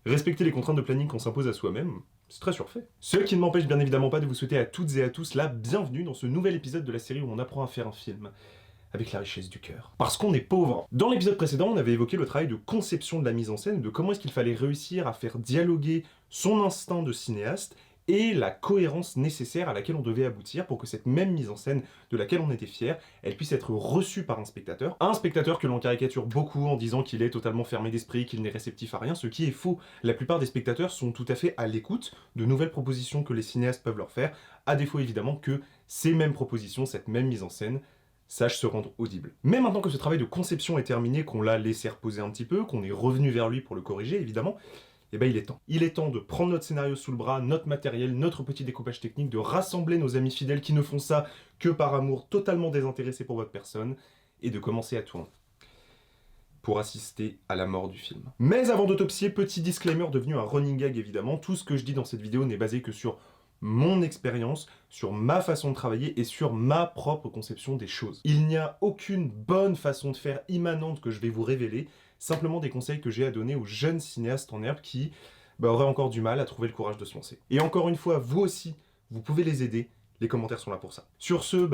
Respecter les contraintes de planning qu'on s'impose à soi-même, c'est très surfait. Ce qui ne m'empêche bien évidemment pas de vous souhaiter à toutes et à tous la bienvenue dans ce nouvel épisode de la série où on apprend à faire un film avec la richesse du cœur. Parce qu'on est pauvre. Dans l'épisode précédent, on avait évoqué le travail de conception de la mise en scène, de comment est-ce qu'il fallait réussir à faire dialoguer son instinct de cinéaste et la cohérence nécessaire à laquelle on devait aboutir pour que cette même mise en scène de laquelle on était fier, elle puisse être reçue par un spectateur. Un spectateur que l'on caricature beaucoup en disant qu'il est totalement fermé d'esprit, qu'il n'est réceptif à rien, ce qui est faux. La plupart des spectateurs sont tout à fait à l'écoute de nouvelles propositions que les cinéastes peuvent leur faire, à défaut évidemment que ces mêmes propositions, cette même mise en scène, sache se rendre audible. Mais maintenant que ce travail de conception est terminé, qu'on l'a laissé reposer un petit peu, qu'on est revenu vers lui pour le corriger évidemment, eh ben il est temps. Il est temps de prendre notre scénario sous le bras, notre matériel, notre petit découpage technique, de rassembler nos amis fidèles qui ne font ça que par amour totalement désintéressé pour votre personne, et de commencer à tourner. Pour assister à la mort du film. Mais avant d'autopsier, petit disclaimer devenu un running gag évidemment, tout ce que je dis dans cette vidéo n'est basé que sur mon expérience, sur ma façon de travailler et sur ma propre conception des choses. Il n'y a aucune bonne façon de faire immanente que je vais vous révéler, simplement des conseils que j'ai à donner aux jeunes cinéastes en herbe qui auraient encore du mal à trouver le courage de se lancer. Et encore une fois, vous aussi, vous pouvez les aider, les commentaires sont là pour ça. Sur ce,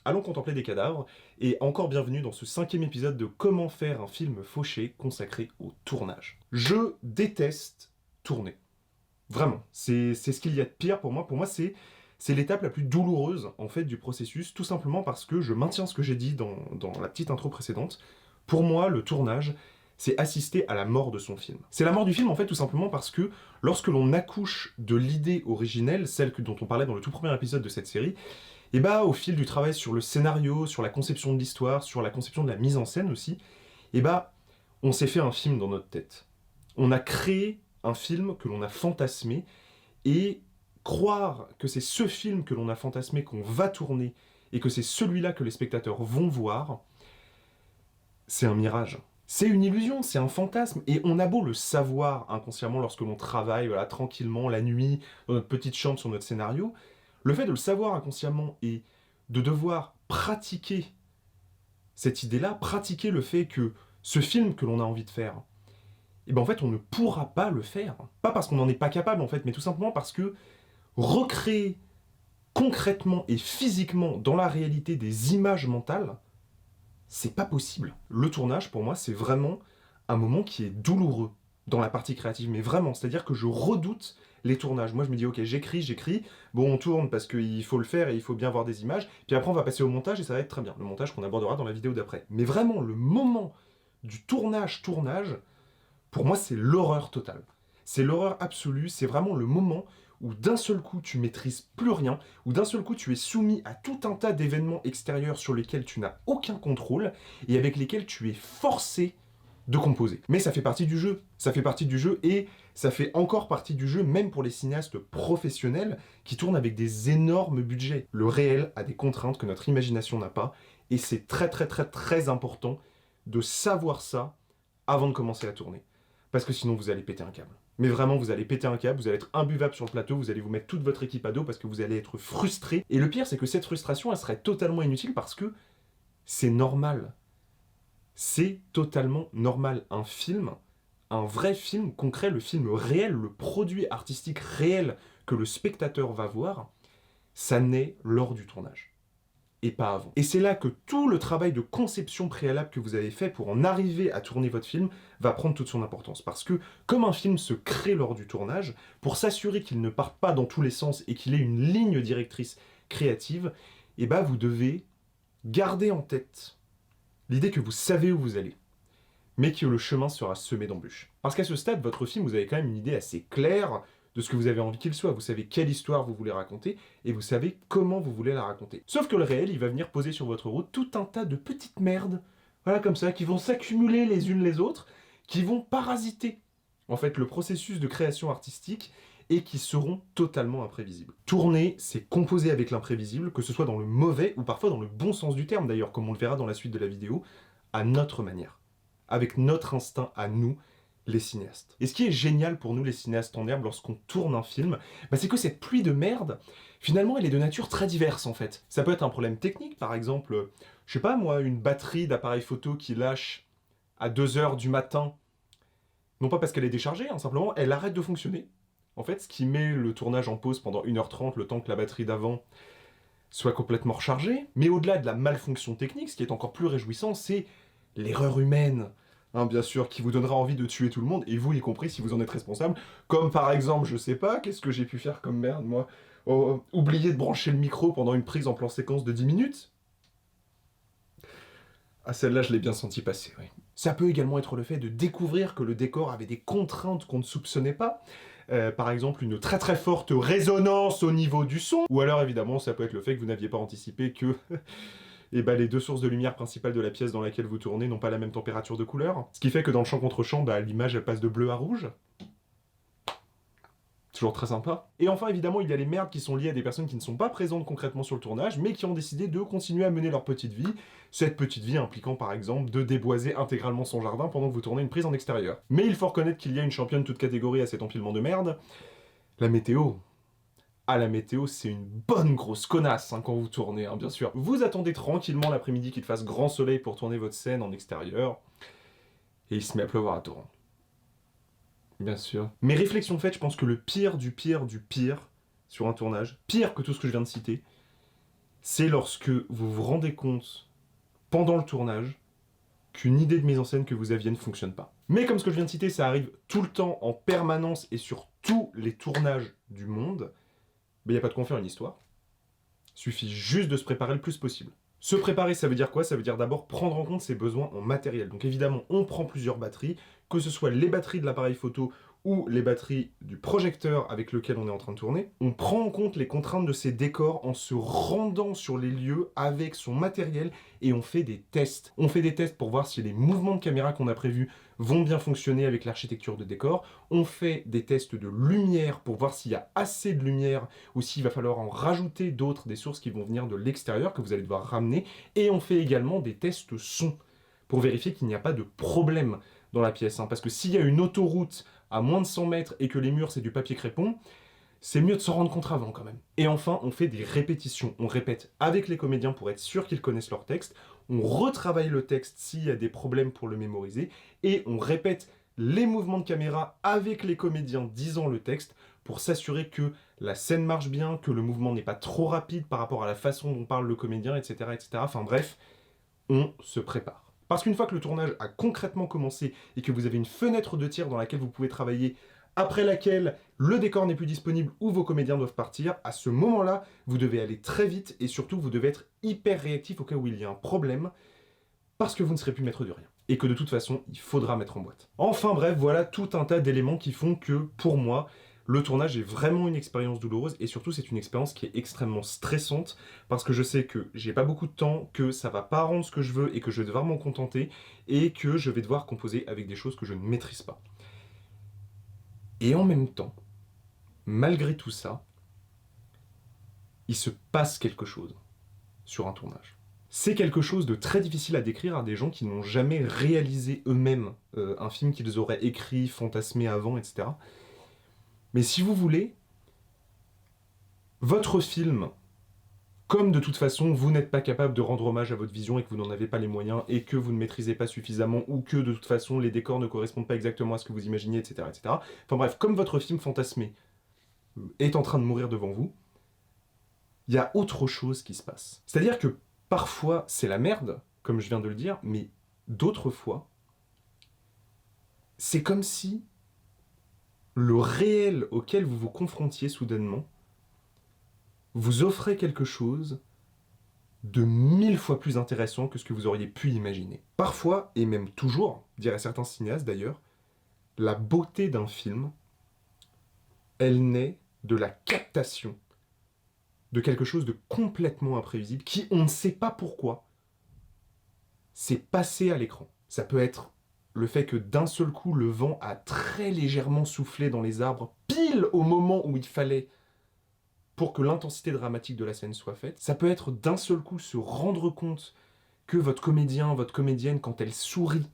allons contempler des cadavres, et encore bienvenue dans ce 5e épisode de Comment faire un film fauché consacré au tournage. Je déteste tourner. Vraiment, c'est ce qu'il y a de pire pour moi. Pour moi, c'est l'étape la plus douloureuse en fait du processus, tout simplement parce que je maintiens ce que j'ai dit dans la petite intro précédente. Pour moi, le tournage, c'est assister à la mort de son film. C'est la mort du film en fait tout simplement parce que lorsque l'on accouche de l'idée originelle, celle dont on parlait dans le tout premier épisode de cette série, et au fil du travail sur le scénario, sur la conception de l'histoire, sur la conception de la mise en scène aussi, on s'est fait un film dans notre tête. On a créé un film que l'on a fantasmé, et croire que c'est ce film que l'on a fantasmé qu'on va tourner, et que c'est celui-là que les spectateurs vont voir, c'est un mirage. C'est une illusion, c'est un fantasme, et on a beau le savoir inconsciemment lorsque l'on travaille tranquillement la nuit dans notre petite chambre sur notre scénario, le fait de le savoir inconsciemment et de devoir pratiquer cette idée-là, pratiquer le fait que ce film que l'on a envie de faire, en fait on ne pourra pas le faire. Pas parce qu'on n'en est pas capable en fait, mais tout simplement parce que recréer concrètement et physiquement dans la réalité des images mentales, c'est pas possible. Le tournage, pour moi, c'est vraiment un moment qui est douloureux dans la partie créative, mais vraiment, c'est-à-dire que je redoute les tournages. Moi, je me dis, ok, j'écris, bon, on tourne parce qu'il faut le faire et il faut bien voir des images, puis après, on va passer au montage et ça va être très bien. Le montage qu'on abordera dans la vidéo d'après. Mais vraiment, le moment du tournage, pour moi, c'est l'horreur totale. C'est l'horreur absolue, c'est vraiment le moment où d'un seul coup tu maîtrises plus rien, où d'un seul coup tu es soumis à tout un tas d'événements extérieurs sur lesquels tu n'as aucun contrôle et avec lesquels tu es forcé de composer. Mais ça fait partie du jeu, et ça fait encore partie du jeu même pour les cinéastes professionnels qui tournent avec des énormes budgets. Le réel a des contraintes que notre imagination n'a pas, et c'est très très très très important de savoir ça avant de commencer à tourner. Parce que sinon vous allez péter un câble. Mais vraiment, vous allez péter un câble, vous allez être imbuvable sur le plateau, vous allez vous mettre toute votre équipe à dos parce que vous allez être frustré. Et le pire, c'est que cette frustration, elle serait totalement inutile parce que c'est normal. C'est totalement normal. Un film, un vrai film concret, le film réel, le produit artistique réel que le spectateur va voir, ça naît lors du tournage. Et pas avant. Et c'est là que tout le travail de conception préalable que vous avez fait pour en arriver à tourner votre film va prendre toute son importance. Parce que comme un film se crée lors du tournage, pour s'assurer qu'il ne parte pas dans tous les sens et qu'il ait une ligne directrice créative, vous devez garder en tête l'idée que vous savez où vous allez, mais que le chemin sera semé d'embûches. Parce qu'à ce stade, votre film, vous avez quand même une idée assez claire de ce que vous avez envie qu'il soit. Vous savez quelle histoire vous voulez raconter, et vous savez comment vous voulez la raconter. Sauf que le réel, il va venir poser sur votre route tout un tas de petites merdes, voilà comme ça, qui vont s'accumuler les unes les autres, qui vont parasiter, en fait, le processus de création artistique, et qui seront totalement imprévisibles. Tourner, c'est composer avec l'imprévisible, que ce soit dans le mauvais, ou parfois dans le bon sens du terme d'ailleurs, comme on le verra dans la suite de la vidéo, à notre manière, avec notre instinct à nous, les cinéastes. Et ce qui est génial pour nous les cinéastes en herbe lorsqu'on tourne un film, c'est que cette pluie de merde, finalement elle est de nature très diverse en fait. Ça peut être un problème technique, par exemple, je sais pas moi, une batterie d'appareil photo qui lâche à 2h du matin. Non pas parce qu'elle est déchargée, hein, simplement elle arrête de fonctionner. En fait, ce qui met le tournage en pause pendant 1h30, le temps que la batterie d'avant soit complètement rechargée. Mais au-delà de la malfonction technique, ce qui est encore plus réjouissant, c'est l'erreur humaine. Hein, bien sûr, qui vous donnera envie de tuer tout le monde, et vous y compris si vous en êtes responsable. Comme par exemple, je sais pas, qu'est-ce que j'ai pu faire comme merde, moi oublier de brancher le micro pendant une prise en plan séquence de 10 minutes. Ah, celle-là, je l'ai bien senti passer, oui. Ça peut également être le fait de découvrir que le décor avait des contraintes qu'on ne soupçonnait pas. Par exemple, une très très forte résonance au niveau du son. Ou alors, évidemment, ça peut être le fait que vous n'aviez pas anticipé que les deux sources de lumière principales de la pièce dans laquelle vous tournez n'ont pas la même température de couleur. Ce qui fait que dans le champ contre champ, l'image elle passe de bleu à rouge. Toujours très sympa. Et enfin, évidemment, il y a les merdes qui sont liées à des personnes qui ne sont pas présentes concrètement sur le tournage, mais qui ont décidé de continuer à mener leur petite vie. Cette petite vie impliquant, par exemple, de déboiser intégralement son jardin pendant que vous tournez une prise en extérieur. Mais il faut reconnaître qu'il y a une championne toute catégorie à cet empilement de merde. La météo. Ah, la météo, c'est une bonne grosse connasse hein, quand vous tournez, hein, bien sûr. Vous attendez tranquillement l'après-midi qu'il fasse grand soleil pour tourner votre scène en extérieur, et il se met à pleuvoir à torrent. Bien sûr. Mes réflexions faites, je pense que le pire du pire du pire sur un tournage, pire que tout ce que je viens de citer, c'est lorsque vous vous rendez compte, pendant le tournage, qu'une idée de mise en scène que vous aviez ne fonctionne pas. Mais comme ce que je viens de citer, ça arrive tout le temps, en permanence, et sur tous les tournages du monde, il n'y a pas de quoi en faire une histoire. Il suffit juste de se préparer le plus possible. Se préparer, ça veut dire quoi? Ça veut dire d'abord prendre en compte ses besoins en matériel. Donc évidemment, on prend plusieurs batteries, que ce soit les batteries de l'appareil photo ou les batteries du projecteur avec lequel on est en train de tourner. On prend en compte les contraintes de ces décors en se rendant sur les lieux avec son matériel et on fait des tests. On fait des tests pour voir si les mouvements de caméra qu'on a prévus vont bien fonctionner avec l'architecture de décor. On fait des tests de lumière pour voir s'il y a assez de lumière ou s'il va falloir en rajouter d'autres, des sources qui vont venir de l'extérieur que vous allez devoir ramener. Et on fait également des tests son pour vérifier qu'il n'y a pas de problème dans la pièce. Parce que s'il y a une autoroute à moins de 100 mètres et que les murs c'est du papier crépon, c'est mieux de s'en rendre compte avant quand même. Et enfin, on fait des répétitions. On répète avec les comédiens pour être sûr qu'ils connaissent leur texte. On retravaille le texte s'il y a des problèmes pour le mémoriser. Et on répète les mouvements de caméra avec les comédiens disant le texte pour s'assurer que la scène marche bien, que le mouvement n'est pas trop rapide par rapport à la façon dont parle le comédien, etc., etc. Enfin bref, on se prépare. Parce qu'une fois que le tournage a concrètement commencé et que vous avez une fenêtre de tir dans laquelle vous pouvez travailler, après laquelle le décor n'est plus disponible ou vos comédiens doivent partir, à ce moment-là, vous devez aller très vite et surtout vous devez être hyper réactif au cas où il y a un problème parce que vous ne serez plus maître de rien. Et que de toute façon, il faudra mettre en boîte. Enfin bref, voilà tout un tas d'éléments qui font que, pour moi, le tournage est vraiment une expérience douloureuse et surtout c'est une expérience qui est extrêmement stressante parce que je sais que j'ai pas beaucoup de temps, que ça va pas rendre ce que je veux et que je vais devoir m'en contenter et que je vais devoir composer avec des choses que je ne maîtrise pas. Et en même temps, malgré tout ça, il se passe quelque chose sur un tournage. C'est quelque chose de très difficile à décrire à des gens qui n'ont jamais réalisé eux-mêmes un film qu'ils auraient écrit, fantasmé avant, etc. Mais si vous voulez, votre film, comme de toute façon vous n'êtes pas capable de rendre hommage à votre vision et que vous n'en avez pas les moyens et que vous ne maîtrisez pas suffisamment ou que de toute façon les décors ne correspondent pas exactement à ce que vous imaginez, etc., etc. Enfin bref, comme votre film fantasmé est en train de mourir devant vous, il y a autre chose qui se passe. C'est-à-dire que parfois c'est la merde, comme je viens de le dire, mais d'autres fois, c'est comme si le réel auquel vous vous confrontiez soudainement vous offrait quelque chose de 1000 fois plus intéressant que ce que vous auriez pu imaginer. Parfois, et même toujours, diraient certains cinéastes d'ailleurs, la beauté d'un film, elle naît de la captation de quelque chose de complètement imprévisible qui, on ne sait pas pourquoi, s'est passé à l'écran. Ça peut être le fait que d'un seul coup, le vent a très légèrement soufflé dans les arbres, pile au moment où il fallait pour que l'intensité dramatique de la scène soit faite. Ça peut être d'un seul coup se rendre compte que votre comédien, votre comédienne, quand elle sourit,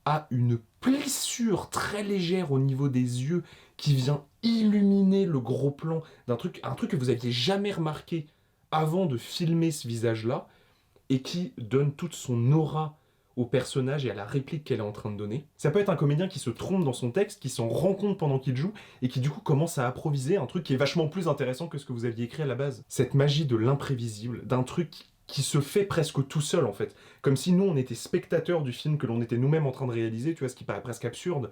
a une plissure très légère au niveau des yeux qui vient illuminer le gros plan d'un truc, un truc que vous n'aviez jamais remarqué avant de filmer ce visage-là et qui donne toute son aura au personnage et à la réplique qu'elle est en train de donner. Ça peut être un comédien qui se trompe dans son texte, qui s'en rend compte pendant qu'il joue, et qui du coup commence à improviser un truc qui est vachement plus intéressant que ce que vous aviez écrit à la base. Cette magie de l'imprévisible, d'un truc qui se fait presque tout seul en fait. Comme si nous on était spectateurs du film que l'on était nous-mêmes en train de réaliser, tu vois, ce qui paraît presque absurde.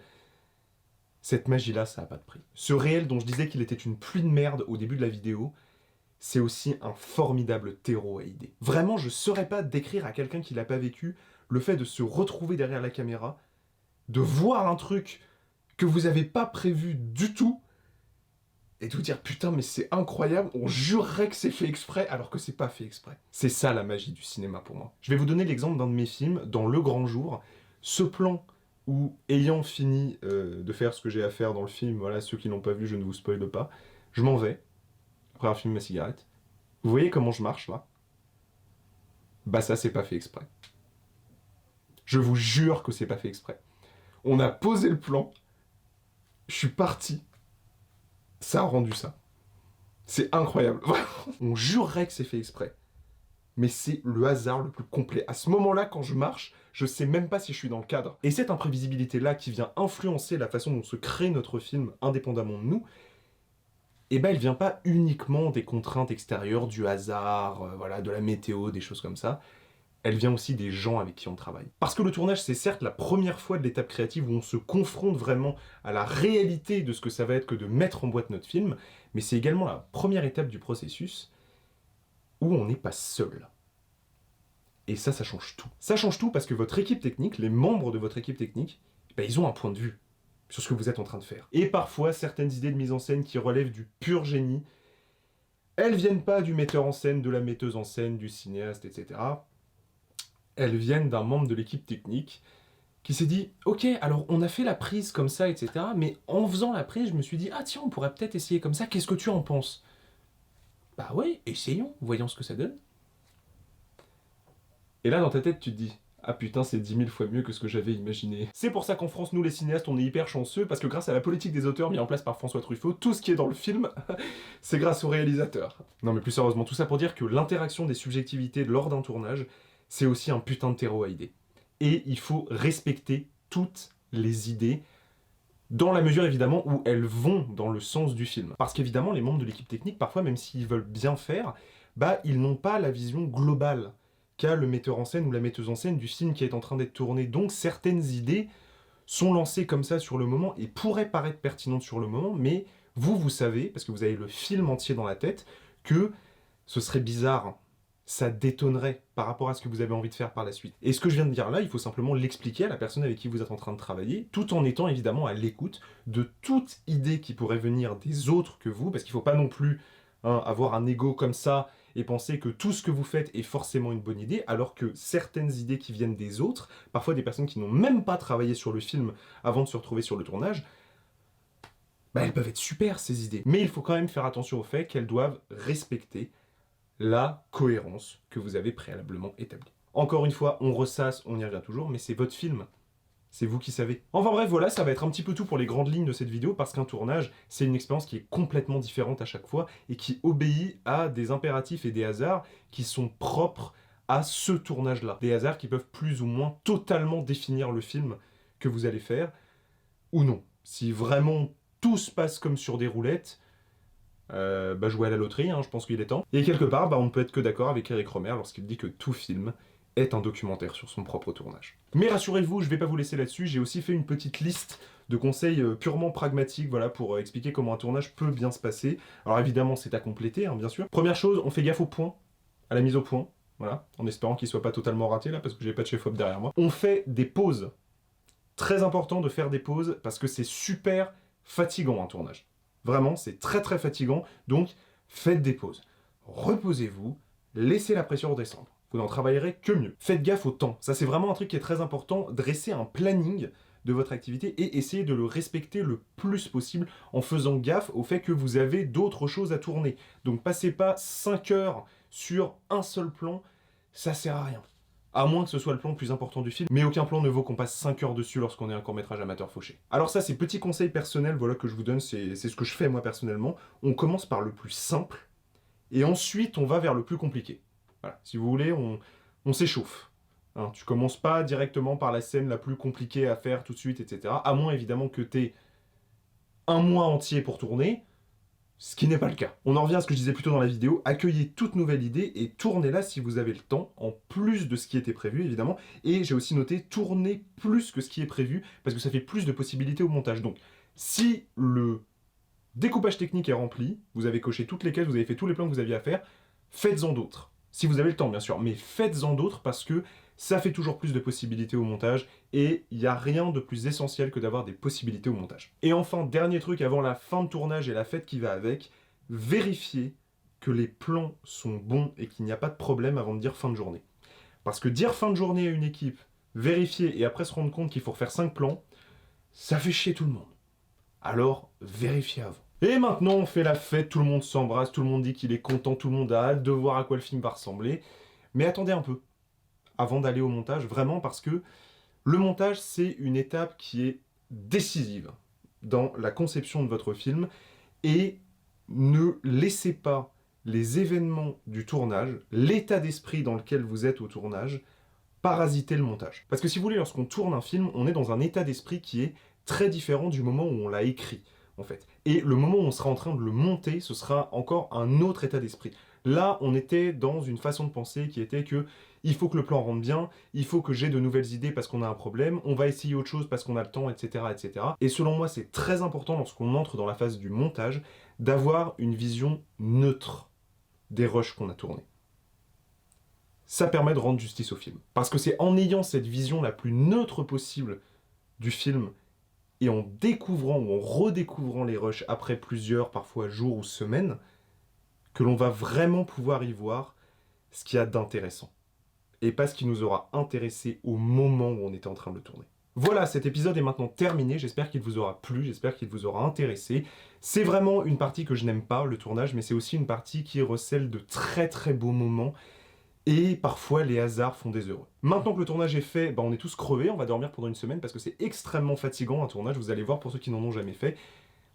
Cette magie-là, ça n'a pas de prix. Ce réel dont je disais qu'il était une pluie de merde au début de la vidéo, c'est aussi un formidable terreau à idées. Vraiment, je saurais pas décrire à quelqu'un qui l'a pas vécu le fait de se retrouver derrière la caméra, de voir un truc que vous avez pas prévu du tout, et de vous dire putain mais c'est incroyable, on jurerait que c'est fait exprès alors que c'est pas fait exprès. C'est ça la magie du cinéma pour moi. Je vais vous donner l'exemple d'un de mes films, dans Le Grand Jour, ce plan où, ayant fini de faire ce que j'ai à faire dans le film, voilà, ceux qui l'ont pas vu, je ne vous spoile pas, je m'en vais, après avoir fini ma cigarette. Vous voyez comment je marche là? Bah ça c'est pas fait exprès. Je vous jure que c'est pas fait exprès. On a posé le plan, je suis parti, ça a rendu ça. C'est incroyable. On jurerait que c'est fait exprès. Mais c'est le hasard le plus complet. À ce moment-là, quand je marche, je sais même pas si je suis dans le cadre. Et cette imprévisibilité-là qui vient influencer la façon dont se crée notre film indépendamment de nous, eh ben elle vient pas uniquement des contraintes extérieures, du hasard, voilà, de la météo, des choses comme ça. Elle vient aussi des gens avec qui on travaille. Parce que le tournage, c'est certes la première fois de l'étape créative où on se confronte vraiment à la réalité de ce que ça va être que de mettre en boîte notre film, mais c'est également la première étape du processus où on n'est pas seul. Et ça change tout. Ça change tout parce que votre équipe technique, les membres de votre équipe technique, ben, ils ont un point de vue sur ce que vous êtes en train de faire. Et parfois, certaines idées de mise en scène qui relèvent du pur génie, elles viennent pas du metteur en scène, de la metteuse en scène, du cinéaste, etc. Elles viennent d'un membre de l'équipe technique qui s'est dit « Ok, alors on a fait la prise comme ça, etc. Mais en faisant la prise, je me suis dit « Ah tiens, on pourrait peut-être essayer comme ça, qu'est-ce que tu en penses ?» Bah ouais, essayons, voyons ce que ça donne. Et là, dans ta tête, tu te dis « Ah putain, c'est 10 000 fois mieux que ce que j'avais imaginé. » C'est pour ça qu'en France, nous les cinéastes, on est hyper chanceux, parce que grâce à la politique des auteurs mise en place par François Truffaut, tout ce qui est dans le film, c'est grâce au réalisateur. Non mais plus sérieusement, tout ça pour dire que l'interaction des subjectivités lors d'un tournage, c'est aussi un putain de terreau à idées. Et il faut respecter toutes les idées, dans la mesure évidemment où elles vont dans le sens du film. Parce qu'évidemment, les membres de l'équipe technique, parfois, même s'ils veulent bien faire, bah ils n'ont pas la vision globale qu'a le metteur en scène ou la metteuse en scène du film qui est en train d'être tourné. Donc certaines idées sont lancées comme ça sur le moment et pourraient paraître pertinentes sur le moment, mais vous savez, parce que vous avez le film entier dans la tête, que ce serait bizarre, ça détonnerait par rapport à ce que vous avez envie de faire par la suite. Et ce que je viens de dire là, il faut simplement l'expliquer à la personne avec qui vous êtes en train de travailler, tout en étant évidemment à l'écoute de toute idée qui pourrait venir des autres que vous, parce qu'il ne faut pas non plus avoir un ego comme ça et penser que tout ce que vous faites est forcément une bonne idée, alors que certaines idées qui viennent des autres, parfois des personnes qui n'ont même pas travaillé sur le film avant de se retrouver sur le tournage, bah elles peuvent être super ces idées. Mais il faut quand même faire attention au fait qu'elles doivent respecter la cohérence que vous avez préalablement établie. Encore une fois, on ressasse, on y revient toujours, mais c'est votre film. C'est vous qui savez. Enfin bref, voilà, ça va être un petit peu tout pour les grandes lignes de cette vidéo, parce qu'un tournage, c'est une expérience qui est complètement différente à chaque fois, et qui obéit à des impératifs et des hasards qui sont propres à ce tournage-là. Des hasards qui peuvent plus ou moins totalement définir le film que vous allez faire, ou non. Si vraiment tout se passe comme sur des roulettes, jouer à la loterie, je pense qu'il est temps. Et quelque part, on ne peut être que d'accord avec Eric Rohmer lorsqu'il dit que tout film est un documentaire sur son propre tournage. Mais rassurez-vous, je vais pas vous laisser là-dessus, j'ai aussi fait une petite liste de conseils purement pragmatiques, voilà, pour expliquer comment un tournage peut bien se passer. Alors évidemment, c'est à compléter, bien sûr. Première chose, on fait gaffe au point, à la mise au point, voilà, en espérant qu'il soit pas totalement raté là, parce que j'ai pas de chef-op derrière moi. On fait des pauses. Très important de faire des pauses, parce que c'est super fatigant un tournage. Vraiment, c'est très très fatigant, donc faites des pauses. Reposez-vous, laissez la pression redescendre. Vous n'en travaillerez que mieux. Faites gaffe au temps. Ça, c'est vraiment un truc qui est très important. Dressez un planning de votre activité et essayez de le respecter le plus possible en faisant gaffe au fait que vous avez d'autres choses à tourner. Donc passez pas 5 heures sur un seul plan, ça sert à rien. À moins que ce soit le plan le plus important du film, mais aucun plan ne vaut qu'on passe 5 heures dessus lorsqu'on est un court-métrage amateur fauché. Alors ça, c'est petits conseils personnels, voilà, que je vous donne, c'est ce que je fais moi personnellement. On commence par le plus simple, et ensuite on va vers le plus compliqué. Voilà, si vous voulez, on s'échauffe. Hein, tu commences pas directement par la scène la plus compliquée à faire tout de suite, etc. À moins évidemment que tu aies un mois entier pour tourner, ce qui n'est pas le cas. On en revient à ce que je disais plus tôt dans la vidéo, accueillez toute nouvelle idée et tournez-la si vous avez le temps, en plus de ce qui était prévu évidemment. Et j'ai aussi noté tournez plus que ce qui est prévu, parce que ça fait plus de possibilités au montage. Donc, si le découpage technique est rempli, vous avez coché toutes les cases, vous avez fait tous les plans que vous aviez à faire, faites-en d'autres. Si vous avez le temps, bien sûr, mais faites-en d'autres parce que ça fait toujours plus de possibilités au montage et il n'y a rien de plus essentiel que d'avoir des possibilités au montage. Et enfin, dernier truc avant la fin de tournage et la fête qui va avec, vérifiez que les plans sont bons et qu'il n'y a pas de problème avant de dire fin de journée. Parce que dire fin de journée à une équipe, vérifier et après se rendre compte qu'il faut refaire 5 plans, ça fait chier tout le monde. Alors, vérifiez avant. Et maintenant, on fait la fête, tout le monde s'embrasse, tout le monde dit qu'il est content, tout le monde a hâte de voir à quoi le film va ressembler. Mais attendez un peu, avant d'aller au montage, vraiment, parce que le montage, c'est une étape qui est décisive dans la conception de votre film, et ne laissez pas les événements du tournage, l'état d'esprit dans lequel vous êtes au tournage, parasiter le montage. Parce que si vous voulez, lorsqu'on tourne un film, on est dans un état d'esprit qui est très différent du moment où on l'a écrit, en fait. Et le moment où on sera en train de le monter, ce sera encore un autre état d'esprit. Là, on était dans une façon de penser qui était que il faut que le plan rentre bien, il faut que j'ai de nouvelles idées parce qu'on a un problème, on va essayer autre chose parce qu'on a le temps, etc., etc. Et selon moi, c'est très important lorsqu'on entre dans la phase du montage d'avoir une vision neutre des rushs qu'on a tournés. Ça permet de rendre justice au film. Parce que c'est en ayant cette vision la plus neutre possible du film et en découvrant ou en redécouvrant les rushs après plusieurs, parfois jours ou semaines, que l'on va vraiment pouvoir y voir ce qu'il y a d'intéressant. Et pas ce qui nous aura intéressé au moment où on était en train de le tourner. Voilà, cet épisode est maintenant terminé, j'espère qu'il vous aura plu, j'espère qu'il vous aura intéressé. C'est vraiment une partie que je n'aime pas, le tournage, mais c'est aussi une partie qui recèle de très très beaux moments, et parfois les hasards font des heureux. Maintenant que le tournage est fait, on est tous crevés, on va dormir pendant une semaine, parce que c'est extrêmement fatigant un tournage, vous allez voir pour ceux qui n'en ont jamais fait.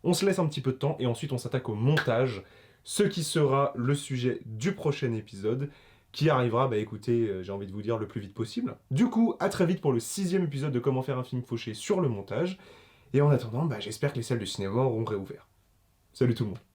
On se laisse un petit peu de temps, et ensuite on s'attaque au montage, ce qui sera le sujet du prochain épisode, qui arrivera, écoutez, j'ai envie de vous dire le plus vite possible. Du coup, à très vite pour le 6e épisode de Comment faire un film fauché sur le montage. Et en attendant, j'espère que les salles de cinéma auront réouvert. Salut tout le monde.